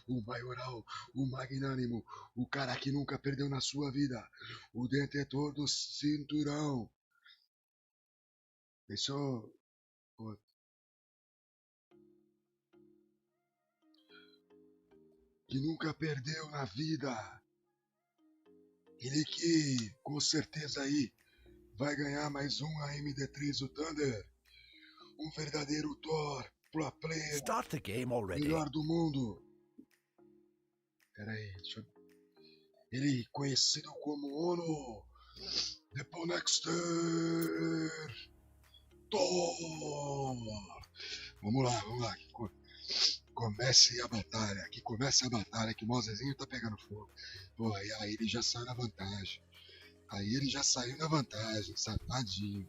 o maioral, o magnânimo, o cara que nunca perdeu na sua vida, o detentor do cinturão. Deixou. Que nunca perdeu na vida. Ele que, com certeza aí, vai ganhar mais um AMD3 do Thunder. Um verdadeiro Thor, pro player, Start the game already. melhor do mundo. Pera aí, deixa eu... Ele conhecido como Ono, The Ponexter, Thor. Vamos lá. Comece a batalha, que o Mosezinho tá pegando fogo. Pô, aí ele já saiu na vantagem. Safadinho.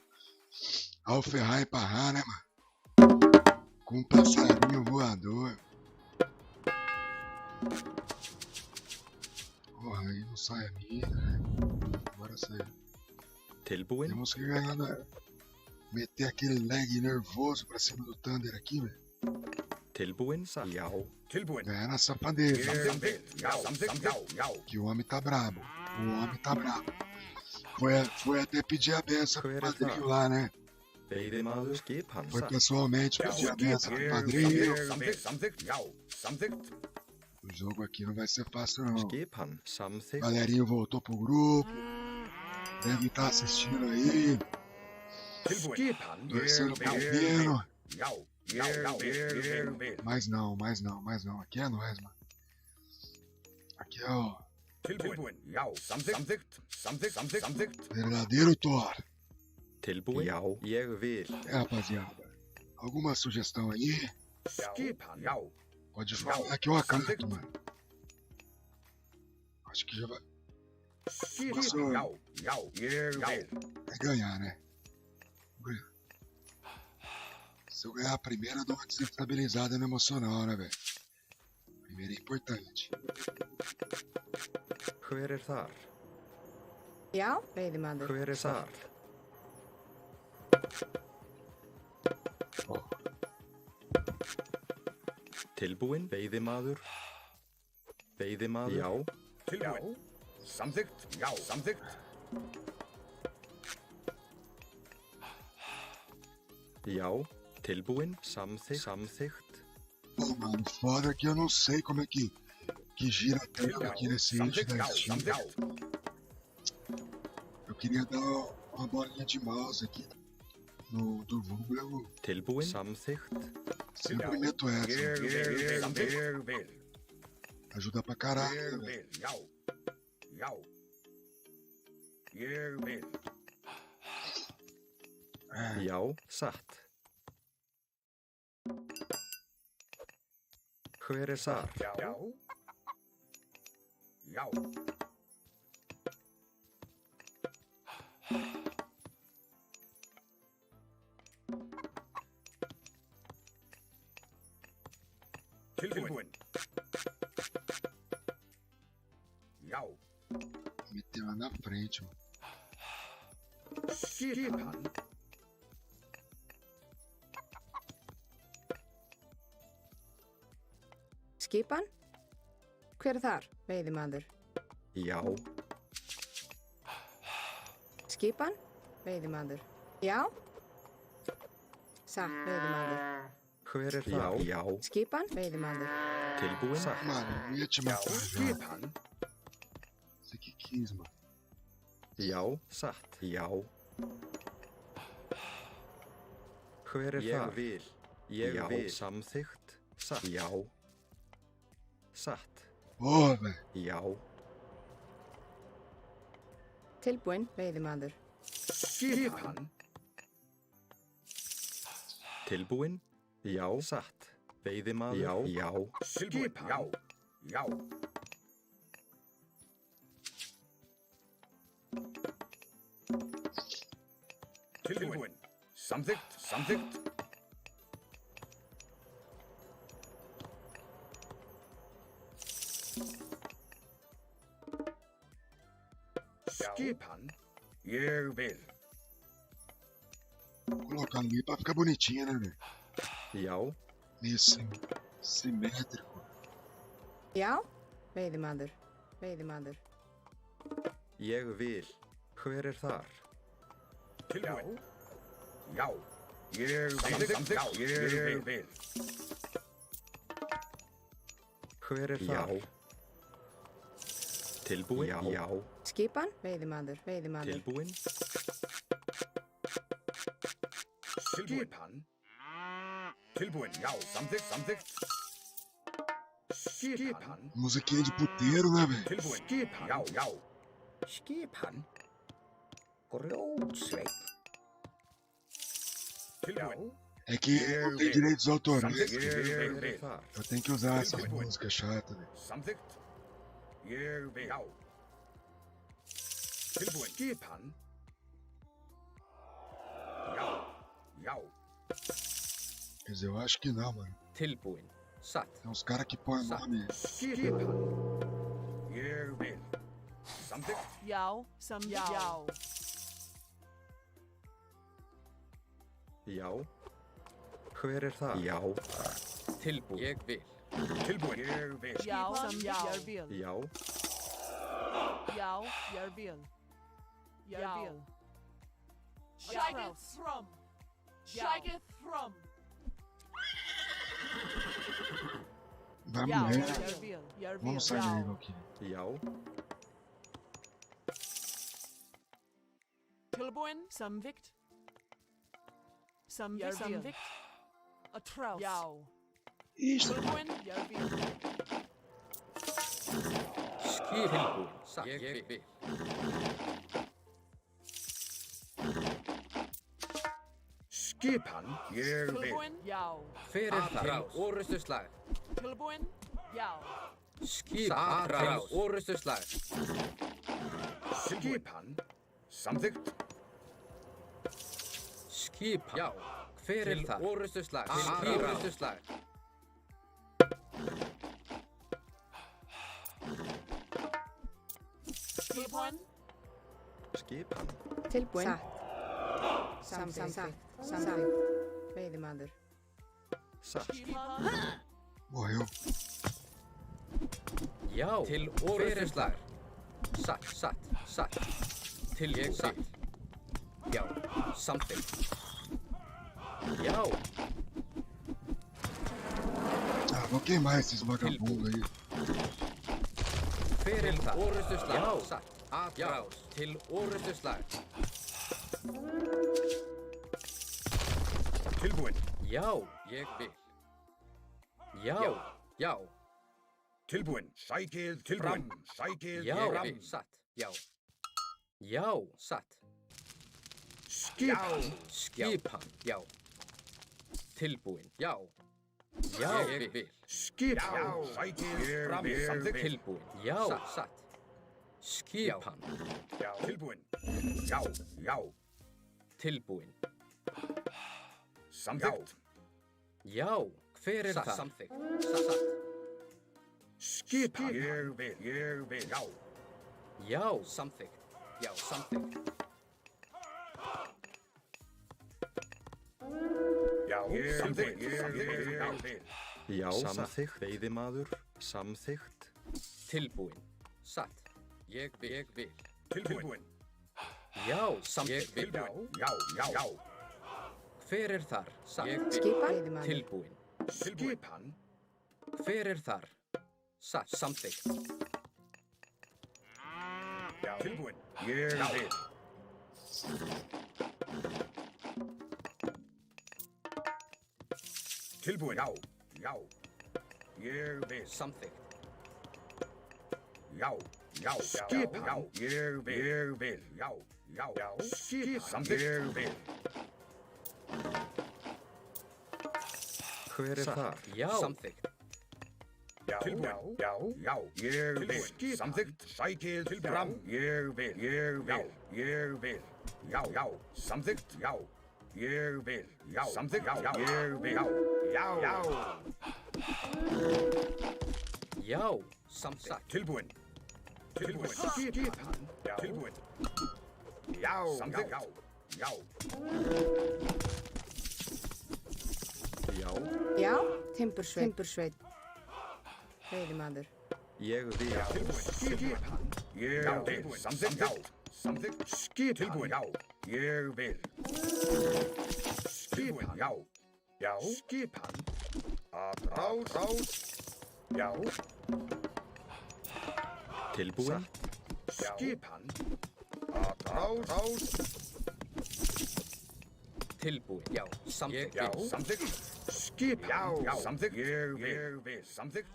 Olha o Ferrari parrar, né, mano? Com um passarinho voador. Porra, aí não sai a minha, né? Agora sai. Tilbúin? Temos que ganhar, né? Meter aquele leg nervoso pra cima do Thunder aqui, velho. Tilbúin? Já. Tilbúin. Ganhar na safadeza. Já. Que o homem tá brabo. Foi até pedir a benção pro padrinho lá, né? Veiðimaður skipan Foi satt. pessoalmente pedir a benção pro padrinho. Samþykkt. O jogo aqui não vai ser fácil, não. Skipan samþykkt. Galerinho voltou pro grupo. Deve estar assistindo aí. Skipan. Torcendo pro pino. Já. Mas não. Aqui é nós, mano. Aqui é o Tilbúin. Já. Samþykkt. verdadeiro Thor. Tilbúin? Já. Ég vil. Rapaziada. Alguma sugestão aí? Skipan. Já. Pode falar que eu acanto, mano. Acho que já vai Skipan. Já. vai ganhar, né? Ganhar. Se eu ganhar a primeira, eu dou uma desestabilizada no emocional, né, velho? Primeiro é importante. Hver þar? Já, veiðimaður. Hver þar? Ó, Tilbúin? Veiðimaður? Já. Tilbúin. Samþykkt. Já. Samþykkt. Já. Tilbúin? Samþykkt. pô, mano, foda que eu não sei como é que gira a tela aqui nesse eixo da Steam. Eu queria dar uma bolinha de mouse aqui do Google. Eu Tilbúin? Samþykkt. sempre meto essa. Ég vil. Ajuda pra caralho, velho. Já. Ég vil. É, Já. Satt. Hver þar? Já. Tilbúin. Já. meter lá na frente, mano. Skipan. Skipan? Hver er þar, veiðimaður? Já. Skipan? Veiðimaður. Já? Satt, veiðimaður. Hver þar? Já. Skipan? Veiðimaður. Tilbúin? Satt. Mano, eu ia te matar já. Skipan. Você que quis, mano. Já. Satt. Já. Hver þar? Ég vil. Samþykkt. Satt. Já. Satt. Porra, velho. Já. Tilbúin, veiðimaður. Skipan. Tilbúin? Já. Satt. Veiðimaður? Já. Já. Skipan. Já. Tilbúin. Samþykkt. Skipan. Ég vil. Vou colocar no meio pra ficar bonitinho, né, velho? Já. Meio simétrico. Já, veiðimaður, veiðimaður. Ég vil. Hver er þar? Tilbúin. Já. Ég vil. Samþykkt. Já. Ég vil. Hver er þar? Já. Tilbúin? Já. Já. Skipan, veiðimaður, veiðimaður. Tilbúin? Skipan. Tilbúin. Já. Samþykkt. Skipan. Musiquinha de puteiro, né, velho? Tilbúin. Skipan. Já. Skipan. Grjótsveip. Tilbúin. É que não tem direitos autorais. Hver er þar? Eu tenho que usar essas músicas chatas, velho. Samþykkt. Ég vil. Já. Tilbúin. Skipan. Já. Quer dizer, eu acho que não, mano. Tilbúin. Satt. Tem uns caras que põem nome. Skipan. Ég vil. Samþykkt. Já, já. Já. Hver er þar? Já. Tilbúin. Ég vil. Tilbúin. Ég vil. Já, Já. ég vil. Shageth thrum. Shageth thrum. Vai Já, mulher. ég vil. Vamos sair daí, Valkyrie. Já. Tilbúin, samþykkt. Samþykkt. A trouse. Já. Ixi, Tilbúin, ég vil. Skip. Tilbúin. Satt. Ég vil. Skipan. Ég vil. Tilbúin, já. Hver er þar? Til orustuslag. Tilbúin, já. Skip. Til orustuslag. Skipan. Samþykkt. Skip. Já. Hver er þar? Til orustuslag. Til orustuslag. Tilbúin, Skipan. Tilbúin. Satt. Samþykkt. Veiðimaður. Satt. skipan. morreu. Já. Til orustuslag. Satt. Til ég satt. Já. Samþykkt. Já. Ah, vou queimar esses vagabundos aí. Hver er það? Orustuslag. Já. Satt. Atrás. Til orustuslag. Tilbúin. Já. Ég vil. Já. Tilbúin. Sækið tilbúin. Sækið Já. fram. Satt. Já. Satt. Skipan. Skipan. Já. Tilbúin. Já. Ég vil. Skipan. Sækið fram. Samþykkt. Tilbúin. Já. Satt. Skipan. Tilbúin. Já. Tilbúin. Samþykkt. Já. Hver er það? Samþykkt. Satt. Skipan. Ég vil. Já. Já. Samþykkt. Já. Samþykkt. Samþykkt. Ég vil. Já. Samþykkt. Veiðimaður. Samþykkt. Tilbúin. Satt. Ég vil. Tilbúin. Já. Samþykkt. Ég vil. Já. Hver er þar? Satt. Ég vil. Skipan. Veiðimaður. Tilbúin. Skipan. Hver er þar? Satt. Samþykkt. Tilbúin. Ég vil. Tilbúin. Já. Ég vil. Samþykkt. Já. Skipan. Ég vil. Já. Skipan. Samþykkt. Ég vil. Hver er þar? Já. Samþykkt. Tilbúin. Já. Ég vil. Samþykkt. Sækið fram. Ég vil. Já. Samþykkt. Já. Ég vil. Já. Samþykkt. Já. Ég vil. Já. Já. Samþykkt. Tilbúin. Skipan. Tilbúin. Já. Samþykkt. Já. Já. Já, timbursveit. Veiðimaður. Ég vil. Tilbúin. Skipan. Ég vil. Samþykkt. Já. Samþykkt. Skipan. Tilbúin. Já. Ég vil. Skipan. Já. Já. Skipan. Rás. Já. Tilbúin. Skipan. Rás. Tilbúin. Já. Samþykkt. Já. Samþykkt. Skipan. Já. Samþykkt. Ég vil. Samþykkt.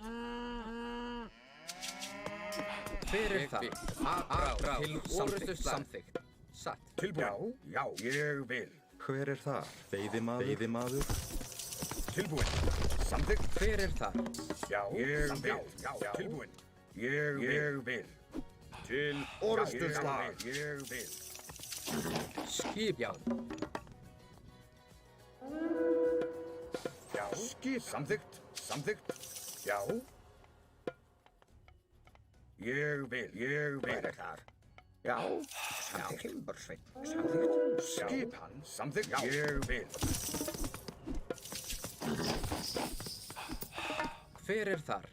Fyrir það. Aðbrá. Til orrustuslag. Samþykkt. Satt. Tilbúin. Já. Ég vil. Hver er það? Veiðimaður. Tilbúin. Samþykkt. Fyrir það. Já. Ég vil. Já. Tilbúin. Ég vil. Til orrustuslag. Ég vil. Skip. Já. Já. Skip. Samþykkt. Já. Ég vil. Væri þar. Já. Samþykkt. Timbursveit. Samþykkt. Skipan. Samþykkt. Já. Ég vil. Fyrir þar.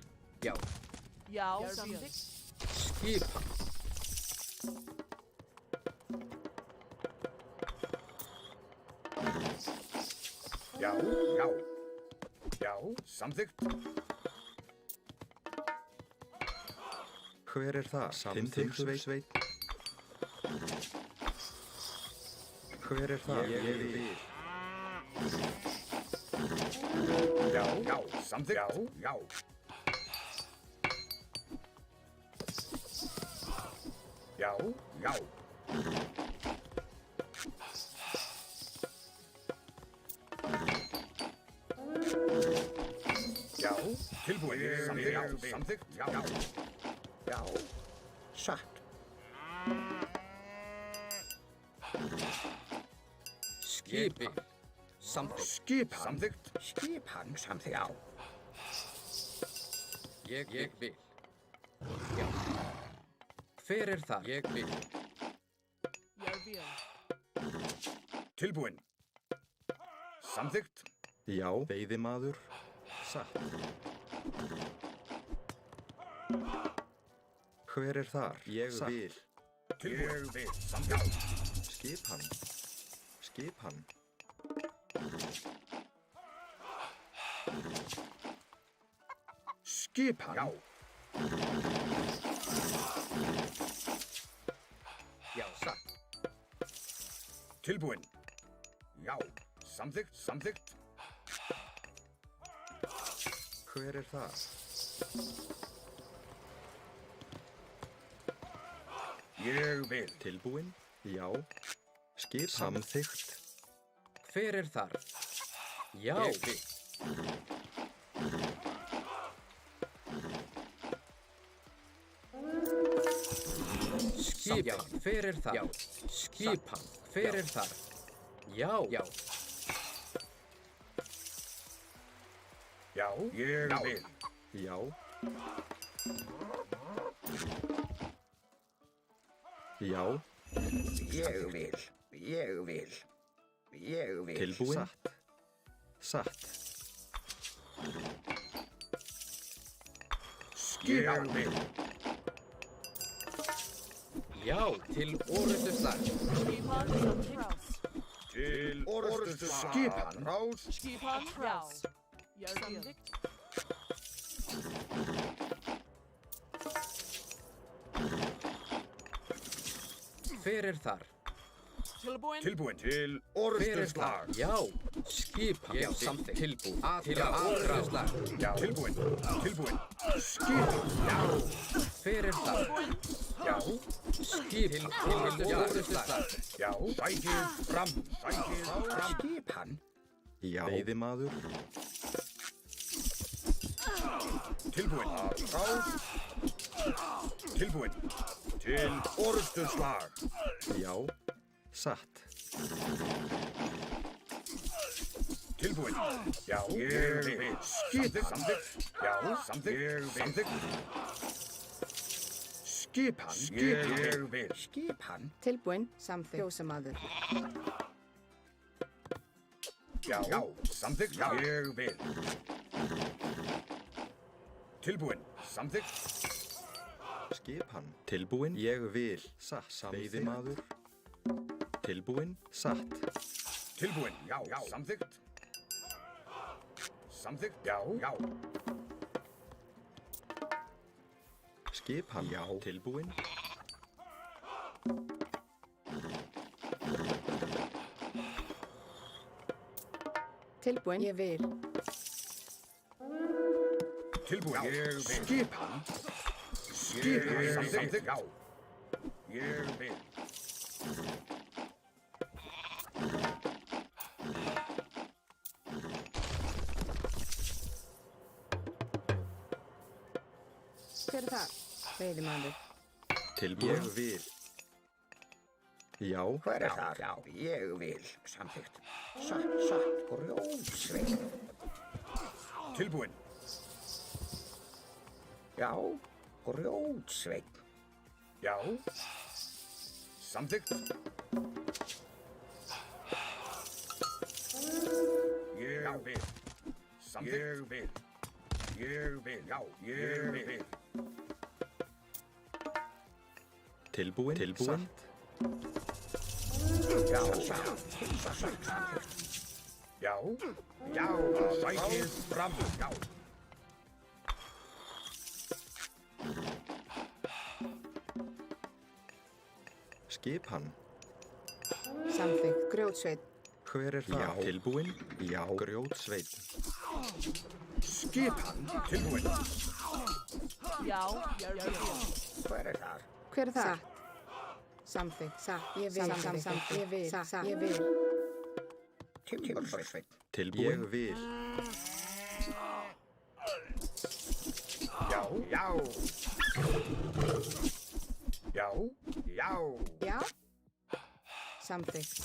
Já. Já, samþykkt. Skipan. Já. Já. Samþykkt. Hver er það? Samþykktsveit. Hver er það? Ég vil. Já. Samþykkt. Já. Já. Já. Tilbúin. Samþykkt. Já. Satt. Skipi. Samþykkt. Skipan. Samþykkt. Skipan. Samþykkt. Já. Ég vil. Já. Fyrir það. Ég vil. Ég vil. Tilbúin. Samþykkt. Já. Veiðimaður. Satt. Hver er þar? Ég vil. Ég vil. Samþykkt. Skipan. Skipan. Já. Já, satt. Tilbúin. Já. Samþykkt. Hver er það? Ég vil. Tilbúin. Já. Samþykkt. Fyrir þar. Já. Ég vil. Skipan. Fyrir þar. Já. Skipan. Fyrir þar. Já. Já. Ég vil. Já. Já. Ég vil. Tilbúin. Satt. Ég vil. Já. Til orrustuslag. Skipan samt raus. Til orrustuslag. Skipan. Rás. Skipan raus. Jeg vil. Samþykkt. Fyrir þar. Tilbúin. Til Fyrir orrustuslag. þar. Já. Skipan. Já, samþykkt. Tilbúin. Til orrustuslag. Já. Tilbúin. Skipan. Já. Fyrir þar. Já. Skip. Til orrustuslag. Já. Sækið fram. Skipan. Já. Veiðimaður. Tilbúin. Rás. Tilbúin. Til orrustuslag. Já. Satt. Tilbúin. Já. Ég vil. Samþykkt. Já. Samþykkt. Skipan. Ég vil. Skipan. Tilbúin. Samþykkt. Fjósamaður. Já. Samþykkt. Ég vil. Tilbúin. Samþykkt. Skipan. Tilbúin. Ég vil. Satt. Veiðimaður. Tilbúin. Satt. Tilbúin. Já. Samþykkt. Samþykkt. Já. Skipan. Já. Tilbúin. Tilbúin. Ég vil. Tilbúin. Ég vil. Skipan. Samþykkt. Já. Ég vil. Hver það? Veiðimaður. Tilbúin. Ég vil. Já. Hver þar? Já, ég vil. Samþykkt. Satt. Grjótsveinn. Tilbúin. Já. Grjótsveinn. Já. Samþykkt. Ég vil. Samþykkt. Ég vil. Já, ég vil. Tilbúin. Tilbúin. Já. Já. Sækið fram. Já. Skipan. Samþykkt. Grjótsveit. Hver það? Já. Tilbúin. Já. Grjótsveit. Skipan. Tilbúin. Já, ég vil. Hver þar? Hver það? Satt. Samþykkt. Satt. Ég vil. Samþykkt. Ég vil. Satt. Ég vil. Timbursveinn. Tilbúin. Ég vil. Já. Já. Samþykkt.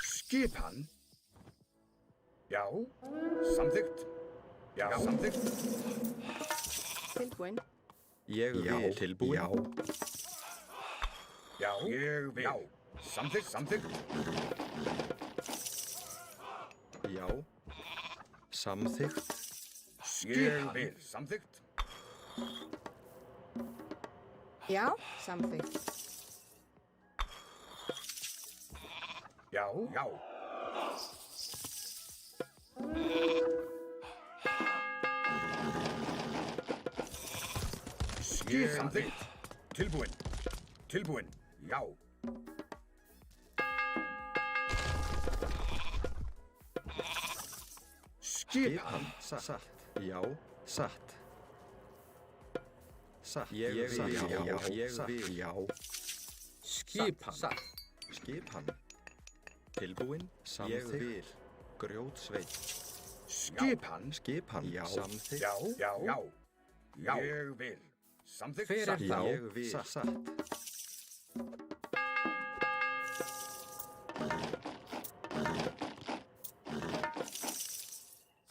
Skipan. Já. Samþykkt. Já. Samþykkt. Tilbúin. Ég vil. Tilbúin. Já. Já. Ég vil. Já. Samþykkt. Já. Samþykkt. Ég vil. Samþykkt. Já. Samþykkt. Já. Samþykkt. Tilbúin. Já. Skipan. Satt. Já. Satt. Satt. Ég vil. Já. Ég vil. Já. Skipan. Skipan. Tilbúin. Samþykkt. Ég vil. Grjótsveit. Skipan. Já. Samþykkt. Já. Ég vil. Samþykkt. Hver Já. það? Ég vil. Satt.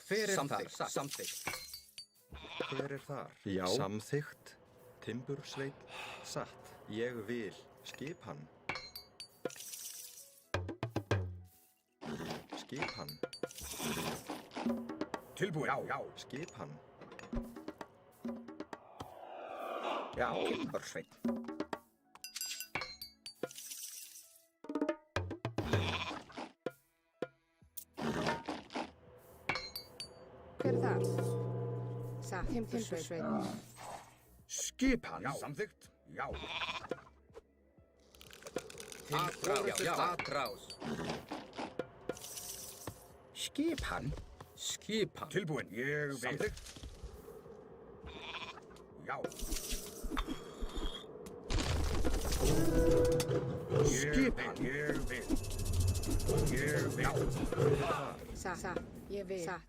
Hver þar? Samþykkt. Hver þar? Já. Samþykkt. Timbursveit. Satt. Ég vil. Skipan. Tilbúin. Já. Skipan. Já. Timbursveinn. Hver það? Satt. Timbursveit. Skipan. Samþykkt. Já. Atrás. Skipan. Tilbúin. Ég vil. Samþykkt. Já. Skipan. Ég vil. Satt. Ég vil. Satt.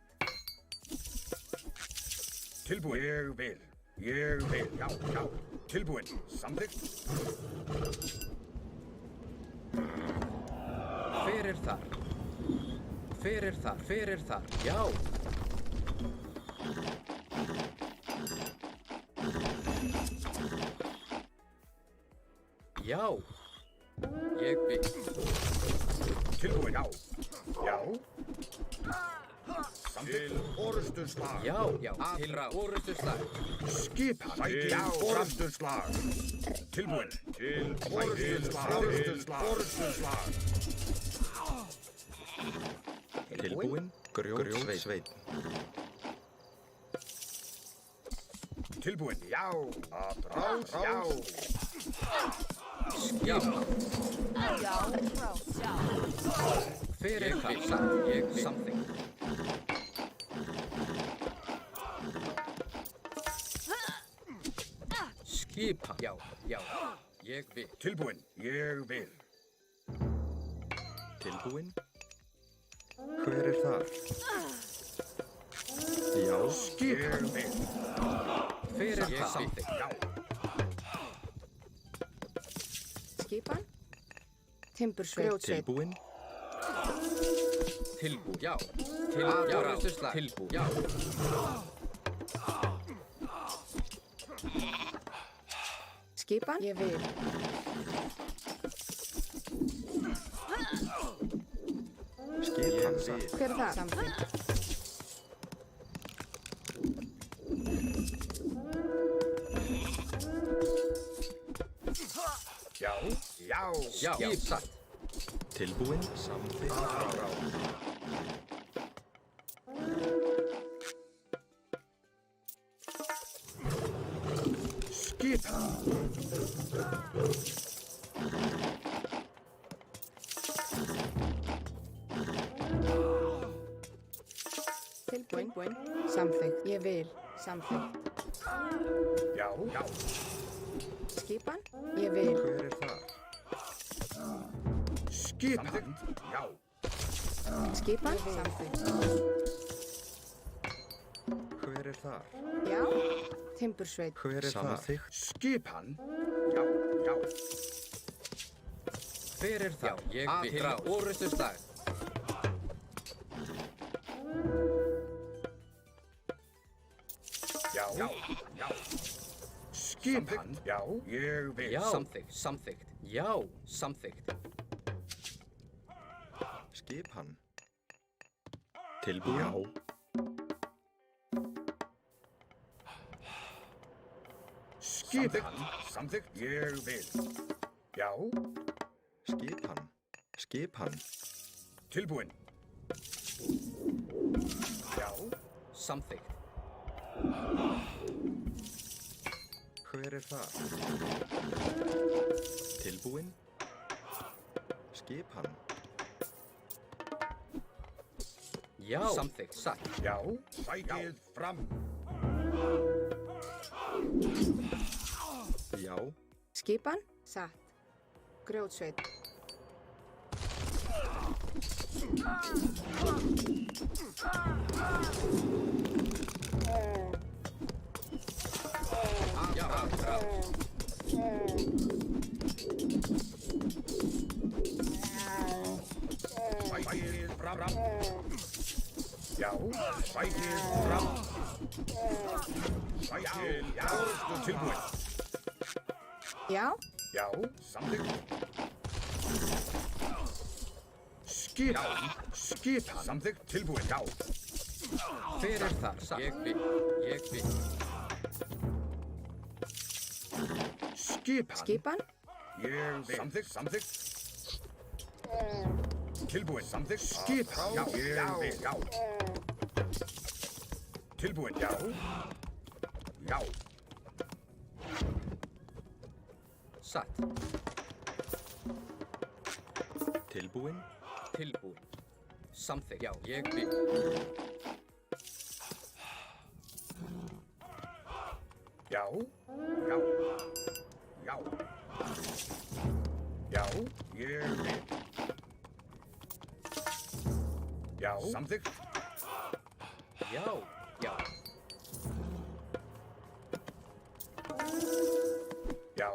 Tilbúin. Ég vil. Já. Tilbúin. Samþykkt. Hver þar? Já. Já. Ég vil. Tilbúin. Já. Til orustuslag. Já, til orustuslag. Skipan. Til orustuslag. Tilbúin. Til orustuslag. Orustuslag. Tilbúin. Grjótsveinn. Tilbúin. Já. Rás. Já. Já, Já, rás, já. fyrir það satt. Ég samþykkt. Skipan. Já, ég vil. Tilbúin. Ég vil. Tilbúin. Hver er þar? Já. Ég vil. Fyrir það samþykkt. Já. Skipan. Timbursveit. Grjótsveit. Tilbúin. Tilbú, já. Til orustuslag. Tilbú, já. Skipan. Ég vil. Skipan satt. Hver er það? Samþykkt. Já. Já. Já, satt. Tilbúin. Samþykkt. Skipan. Tilbúin. Samþykkt. Ég vil. Samþykkt. Já. Já. Skipan. Ég vil. Hver er þar? Skipan. Já. Skipan. Samþykkt. Hver er þar? Já. Timbursveit. Hver er þar? Samþykkt. Skipan. Já. Já. Fyrir það. Ég vil. Til orustuslag. Já. Já. Já. Skipan. Já. Ég vil. Já, samþykkt. Já, samþykkt. Skipan. Tilbúin. Já. Skipan. Samþykkt. Ég vil. Já. Skipan. Skipan. Tilbúin. Já. Samþykkt. Hver er þar? Tilbúin. Skipan. Já, samþykkt. Satt. Já. Sækið fram. Já. Skipan. Satt. Grjótsveit. Já, Sækið fram. Já. Sækið fram. Sækið. Já. Tilbúin. Já. Já. Samþykkt. Skipan. Skipan. Samþykkt. Tilbúin. Já. fyrir það satt. Ég vil. Skipan. Skipan. Ég vil. Samþykkt. Tilbúin. Samþykkt. Skipan. Já. Ég vil. Já. Tilbúin. Já. Já. Satt. Tilbúin. Tilbúin. Samþykkt. Já, ég vil. Já. Já. Já. Já. Ég vil. Já. Samþykkt. Já. Já.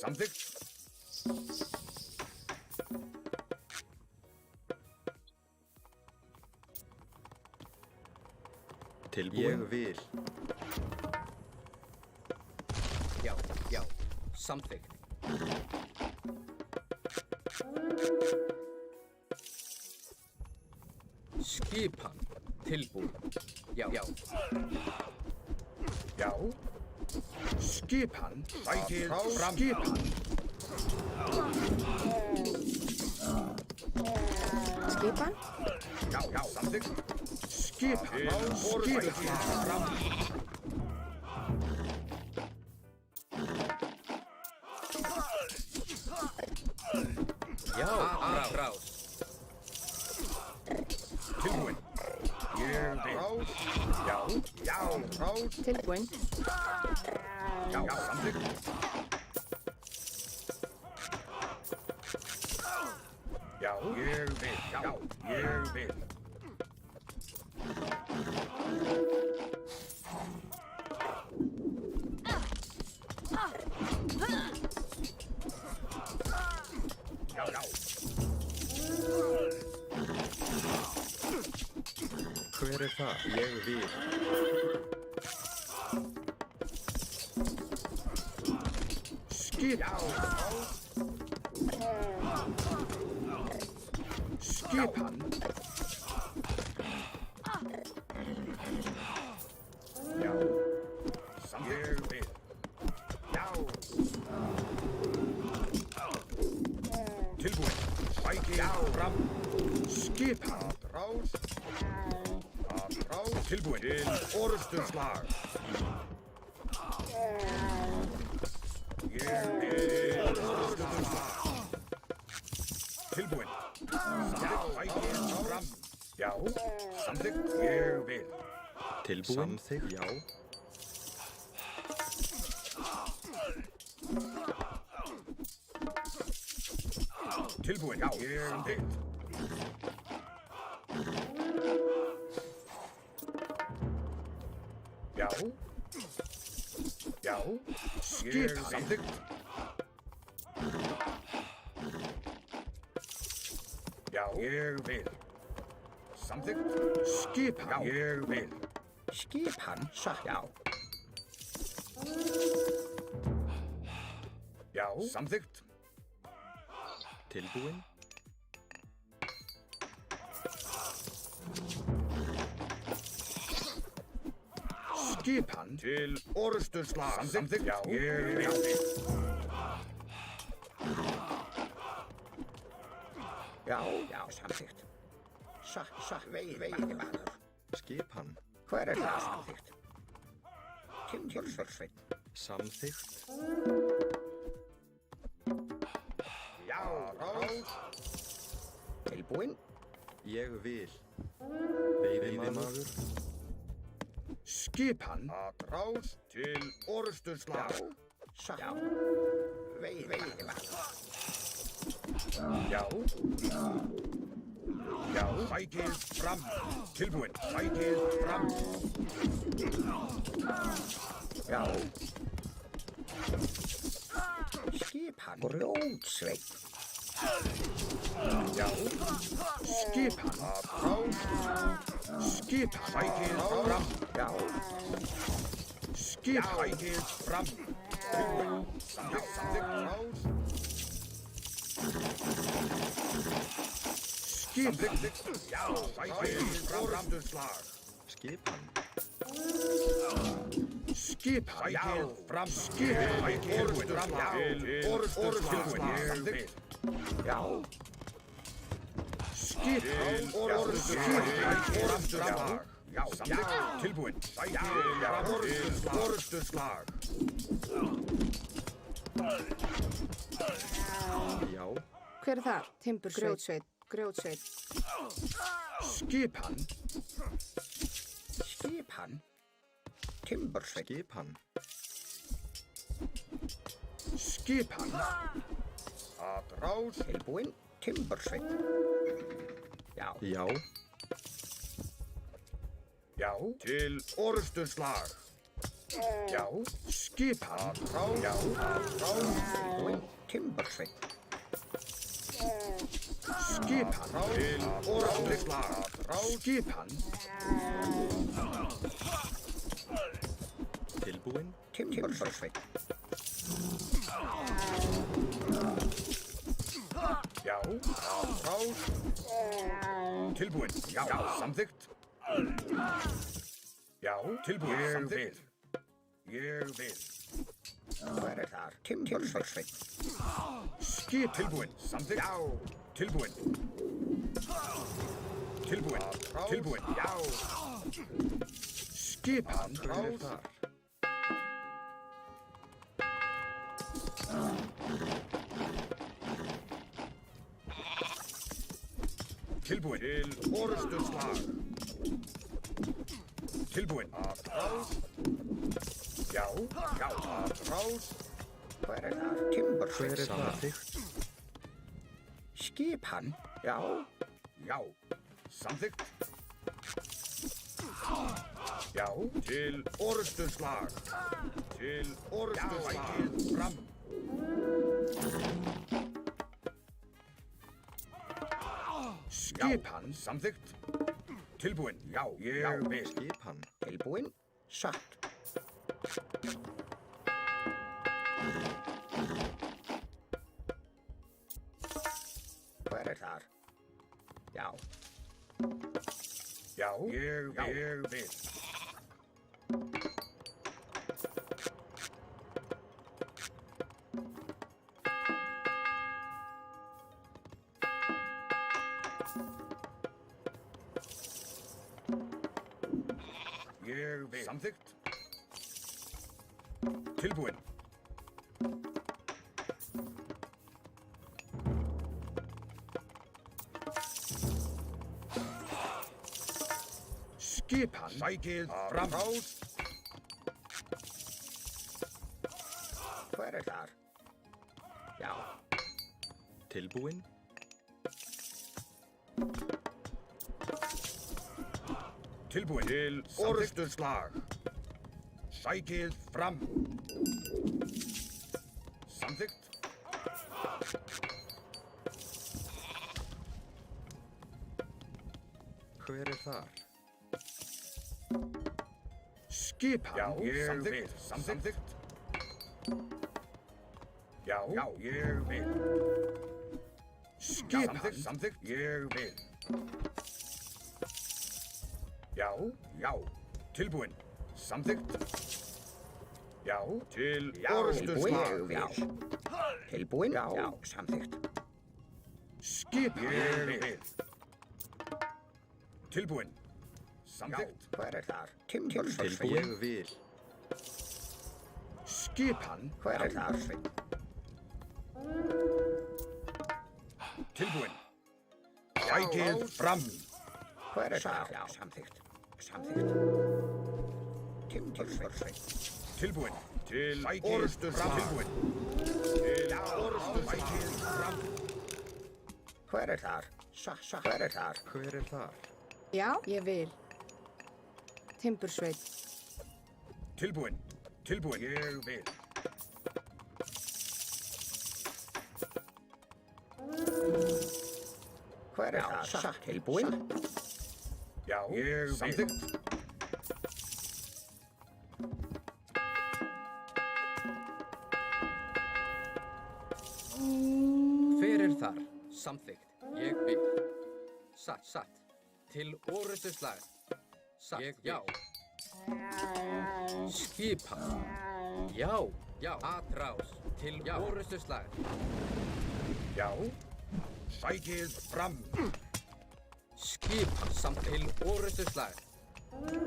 Samþykkt. Tilbúin. Ég vil. Já. Samþykkt. Skipan. Tilbúin. Já. Já. Skipan. Sækið fram. Skipan. Skipan. Já, samþykkt. Skipan. Skipan. Fram. Já, rás. Tilbúin. Ég vil. Já, rás. Tilbúin. Já, samþykkt. Já, ég vil. Já, ég vil. Já. Hver það? Ég vil. Skipan. Skipan. Já. Ég vil. Já. Tilbúin. Sækið fram. Skipan. Rás. Tilbúin. Til orrustuslag. Ég vil orrustuslag. Tilbúin. Sækið fram. Já. Samþykkt. Ég vil. Tilbúin. Samþykkt. Já. Tilbúin. Já. Ég vil. Já. Já. Skipan. Samþykkt. Já. Ég vil. Samþykkt. Skipan. Já. Ég vil. Skipan. Já. Já. Samþykkt. Tilbúin. Skipan til orrustuslag. Samþykkt. Já, ég vil. Já, samþykkt. Veiðimaður. Skipan. Hver það samþykkt? Timbursveit. Samþykkt. Já, rás. Tilbúin. Ég vil. Veiðimaður. Skipan að rás til orrustuslag. Já. Veiðimaður. Já. Já. Sækið fram. Tilbúin. Sækið fram. Já. Skipan. Grjótsveit. Já. Skipan að rás. Skipan. Sækið fram. Já. Skipan. Sækið fram. Samþykkt rás. Skipan. Já. Sækið fram. Skipan. Skipan. Já. Fram. Skipan. Sækið fram. Orrustuslag. Já. Skipan. Orrustuslag. Já. Samþykkt. Tilbúin. Sækið orrustuslag. Já. Hver það? Timbursveit. Grjótsveit. Skipan. Skipan. Timbursveit. Skipan. Skipan. Að rás. Tilbúin. Timbursveit. Já. Já. Já. Til orrustuslag. Já. Skipan. Að rás. Já. Að rás. Tilbúin. Timbursveit. Skipan. Til orrustuslag. Skipan. Tilbúin. Timbursveit. Já. Að rás. Tilbúin. Já, samþykkt. Já, tilbúin. Ég vil. Ég vil. Hver þar? Timbursveinn. Skip tilbúin. Samþykkt. Já. Tilbúin. Tilbúin. Tilbúin. Já. Skipan. Hver þar? Tilbúin. Til orustuslag. Tilbúin. Atrás. Já, já, atrás. Hver þar? Timbursveinn. Hver þar? Samþykkt. Skipan. Já, já. Samþykkt. Já, til orustuslag. Til orustuslag. Já, fram. Skipan. Samþykkt. Tilbúin. Já, ég vil. Skipan. Tilbúin. Satt. Hver þar? Já. Já, ég vil. Ég vil. Samþykkt. Tilbúin. Skipan. Sækið fram. Rás. Hver þar? Já. Tilbúin. Tilbúin. Til orustuslag. Sækið fram. Samþykkt. Hver þar? Skipan. Já, ég vil. Samþykkt. Já, ég vil. Skipan. Samþykkt. Ég vil. Já, já. Tilbúin. Samþykkt. Já, til orustuslag. Já. Tilbúin. Já, samþykkt. Skipan. Ég vil. Tilbúin. Samþykkt. Hver þar? Timbursveinn. Ég vil. Skipan. Hver þar? Tilbúin. Sækið fram. Hver þar? Já, samþykkt. Samþykkt. Timbursveinn. Tilbúin. Til orustuslag. Tilbúin. Til orustuslag. Sækið fram. Hver þar? Hver þar? Hver þar? Já, ég vil. Timbursveinn. Tilbúin. Tilbúin. Ég vil. Hver þar? Tilbúin. Já, ég vil. Samþykkt. Hver þar? Samþykkt. Ég vil. Satt. Til orustuslag. Satt. Ég vil. Já. Skipan. Já. Atrás. Til orustuslag. Já. Sækið fram. Skipan. Samt til orustuslag.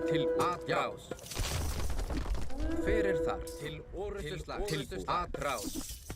Til atrás. Hver þar? Til orustuslag. Til atrás.